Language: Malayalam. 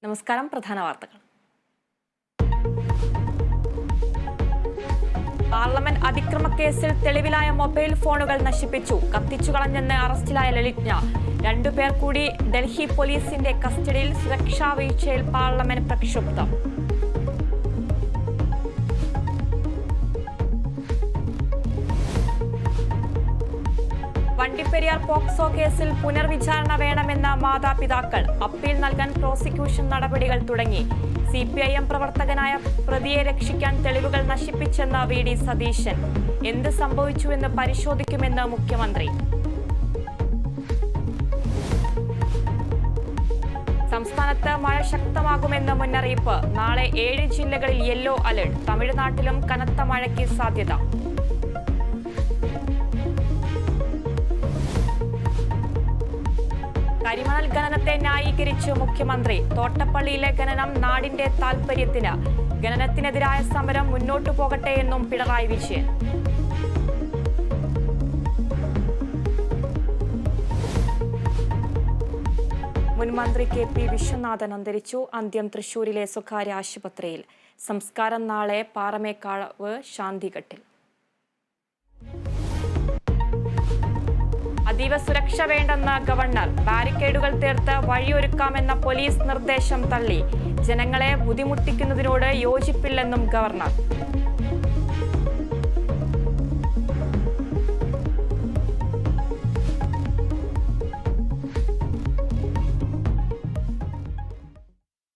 നമസ്കാരം. പ്രധാന വാർത്തകൾ. പാർലമെന്റ് അതിക്രമ കേസിൽ തെളിവിലായ മൊബൈൽ ഫോണുകൾ നശിപ്പിച്ചു. കത്തിച്ചുകളഞ്ഞെന്ന് അറസ്റ്റിലായ ലളിത്ന. 2 പേർ കൂടി ഡൽഹി പോലീസിന്റെ കസ്റ്റഡിയിൽ. സുരക്ഷാ വീഴ്ചയിൽ പാർലമെന്റ് പ്രക്ഷുബ്ധം. വണ്ടിപ്പെരിയാർ പോക്സോ കേസിൽ പുനർവിചാരണ വേണമെന്ന മാതാപിതാക്കൾ. അപ്പീൽ നൽകാൻ പ്രോസിക്യൂഷൻ നടപടികൾ തുടങ്ങി. CPIM പ്രവർത്തകനായ പ്രതിയെ രക്ഷിക്കാൻ തെളിവുകൾ നശിപ്പിച്ചെന്ന VD സതീശൻ. എന്ത് സംഭവിച്ചുവെന്ന് പരിശോധിക്കുമെന്ന് മുഖ്യമന്ത്രി. സംസ്ഥാനത്ത് മഴ ശക്തമാകുമെന്ന് മുന്നറിയിപ്പ്. നാളെ 7 ജില്ലകളിൽ യെല്ലോ അലർട്ട്. തമിഴ്നാട്ടിലും കനത്ത മഴയ്ക്ക് സാധ്യത. കരിമണൽ ഖനനത്തെ ന്യായീകരിച്ച് മുഖ്യമന്ത്രി. തോട്ടപ്പള്ളിയിലെ ഖനനം നാടിന്റെ താൽപര്യത്തിന്. ഖനനത്തിനെതിരായ സമരം മുന്നോട്ടു പോകട്ടെ എന്നും പിണറായി വിജയൻ. മുൻമന്ത്രി KP വിശ്വനാഥൻ അന്തരിച്ചു. അന്ത്യം തൃശൂരിലെ സ്വകാര്യ ആശുപത്രിയിൽ. സംസ്കാരം നാളെ പാറമേക്കാവ് ശാന്തിഘട്ടിൽ. അതീവ സുരക്ഷ വേണ്ടെന്ന് ഗവർണർ. ബാരിക്കേഡുകൾ തീർത്ത് വഴിയൊരുക്കാമെന്ന പോലീസ് നിർദ്ദേശം തള്ളി. ജനങ്ങളെ ബുദ്ധിമുട്ടിക്കുന്നതിനോട് യോജിപ്പില്ലെന്നും ഗവർണർ.